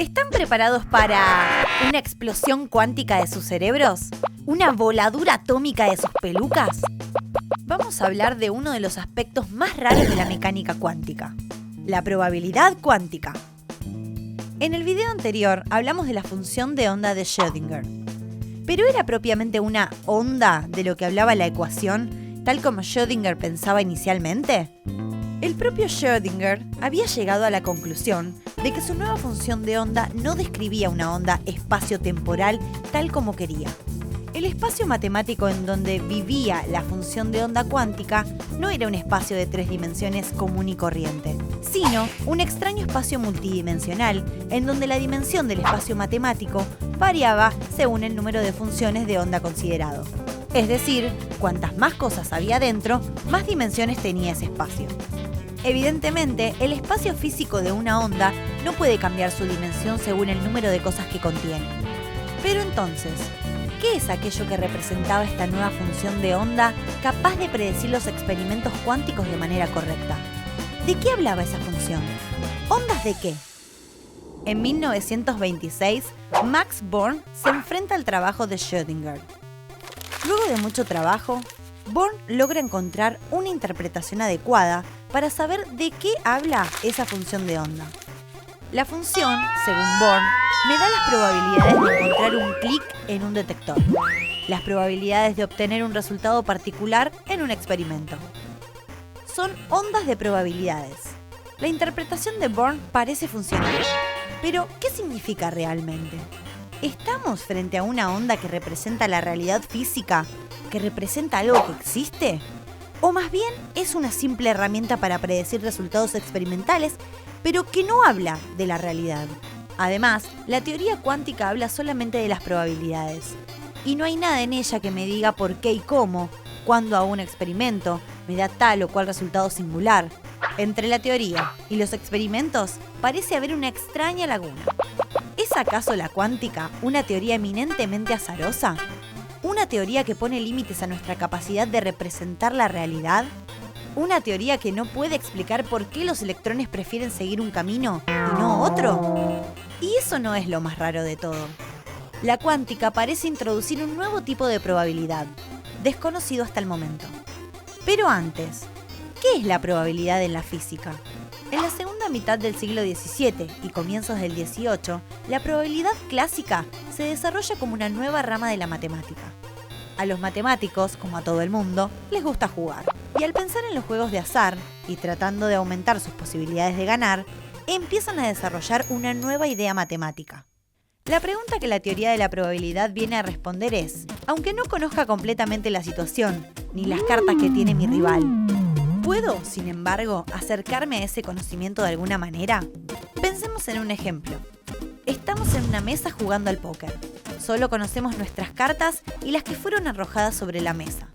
¿Están preparados para una explosión cuántica de sus cerebros? ¿Una voladura atómica de sus pelucas? Vamos a hablar de uno de los aspectos más raros de la mecánica cuántica, la probabilidad cuántica. En el video anterior hablamos de la función de onda de Schrödinger. ¿Pero era propiamente una onda de lo que hablaba la ecuación, tal como Schrödinger pensaba inicialmente? El propio Schrödinger había llegado a la conclusión de que su nueva función de onda no describía una onda espacio-temporal tal como quería. El espacio matemático en donde vivía la función de onda cuántica no era un espacio de 3 dimensiones común y corriente, sino un extraño espacio multidimensional en donde la dimensión del espacio matemático variaba según el número de funciones de onda considerado. Es decir, cuantas más cosas había dentro, más dimensiones tenía ese espacio. Evidentemente, el espacio físico de una onda no puede cambiar su dimensión según el número de cosas que contiene. Pero entonces, ¿qué es aquello que representaba esta nueva función de onda capaz de predecir los experimentos cuánticos de manera correcta? ¿De qué hablaba esa función? ¿Ondas de qué? En 1926, Max Born se enfrenta al trabajo de Schrödinger. Luego de mucho trabajo, Born logra encontrar una interpretación adecuada para saber de qué habla esa función de onda. La función, según Born, me da las probabilidades de encontrar un clic en un detector, las probabilidades de obtener un resultado particular en un experimento. Son ondas de probabilidades. La interpretación de Born parece funcionar, pero ¿qué significa realmente? ¿Estamos frente a una onda que representa la realidad física, que representa algo que existe? ¿O más bien es una simple herramienta para predecir resultados experimentales, pero que no habla de la realidad? Además, la teoría cuántica habla solamente de las probabilidades, y no hay nada en ella que me diga por qué y cómo, cuando hago un experimento, me da tal o cual resultado singular. Entre la teoría y los experimentos parece haber una extraña laguna. ¿Es acaso la cuántica una teoría eminentemente azarosa? ¿Una teoría que pone límites a nuestra capacidad de representar la realidad? ¿Una teoría que no puede explicar por qué los electrones prefieren seguir un camino y no otro? Y eso no es lo más raro de todo. La cuántica parece introducir un nuevo tipo de probabilidad, desconocido hasta el momento. Pero antes, ¿qué es la probabilidad en la física? En la segunda mitad del siglo XVII y comienzos del XVIII, la probabilidad clásica se desarrolla como una nueva rama de la matemática. A los matemáticos, como a todo el mundo, les gusta jugar. Y al pensar en los juegos de azar, y tratando de aumentar sus posibilidades de ganar, empiezan a desarrollar una nueva idea matemática. La pregunta que la teoría de la probabilidad viene a responder es, aunque no conozca completamente la situación, ni las cartas que tiene mi rival, ¿puedo, sin embargo, acercarme a ese conocimiento de alguna manera? Pensemos en un ejemplo. Estamos en una mesa jugando al póker. Solo conocemos nuestras cartas y las que fueron arrojadas sobre la mesa.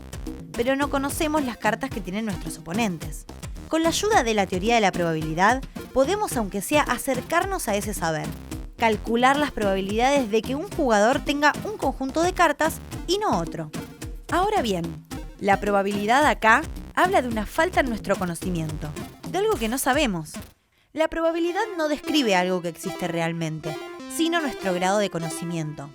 Pero no conocemos las cartas que tienen nuestros oponentes. Con la ayuda de la teoría de la probabilidad, podemos, aunque sea, acercarnos a ese saber. Calcular las probabilidades de que un jugador tenga un conjunto de cartas y no otro. Ahora bien, la probabilidad acá habla de una falta en nuestro conocimiento, de algo que no sabemos. La probabilidad no describe algo que existe realmente, sino nuestro grado de conocimiento.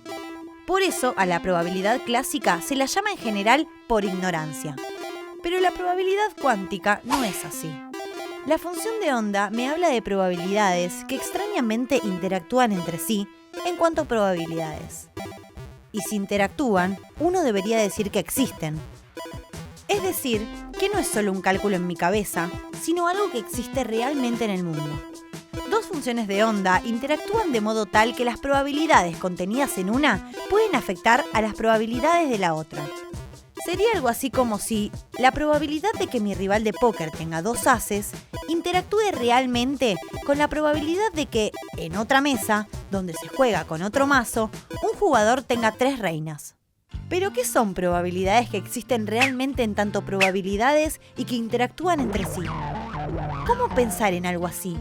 Por eso, a la probabilidad clásica se la llama en general por ignorancia. Pero la probabilidad cuántica no es así. La función de onda me habla de probabilidades que extrañamente interactúan entre sí en cuanto a probabilidades. Y si interactúan, uno debería decir que existen. Es decir, que no es solo un cálculo en mi cabeza, sino algo que existe realmente en el mundo. Dos funciones de onda interactúan de modo tal que las probabilidades contenidas en una pueden afectar a las probabilidades de la otra. Sería algo así como si la probabilidad de que mi rival de póker tenga 2 ases interactúe realmente con la probabilidad de que, en otra mesa, donde se juega con otro mazo, un jugador tenga 3 reinas. ¿Pero qué son probabilidades que existen realmente en tanto probabilidades y que interactúan entre sí? ¿Cómo pensar en algo así?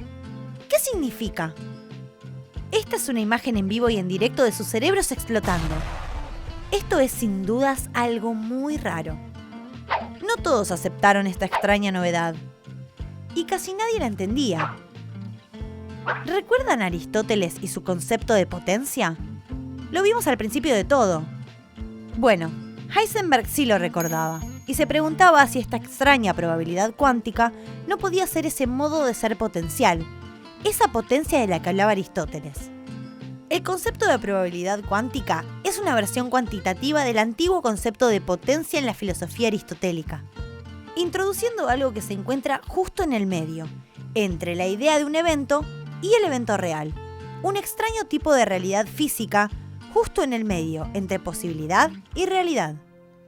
¿Qué significa? Esta es una imagen en vivo y en directo de sus cerebros explotando. Esto es sin dudas algo muy raro. No todos aceptaron esta extraña novedad. Y casi nadie la entendía. ¿Recuerdan a Aristóteles y su concepto de potencia? Lo vimos al principio de todo. Bueno, Heisenberg sí lo recordaba, y se preguntaba si esta extraña probabilidad cuántica no podía ser ese modo de ser potencial, esa potencia de la que hablaba Aristóteles. El concepto de probabilidad cuántica es una versión cuantitativa del antiguo concepto de potencia en la filosofía aristotélica, introduciendo algo que se encuentra justo en el medio, entre la idea de un evento y el evento real, un extraño tipo de realidad física justo en el medio entre posibilidad y realidad.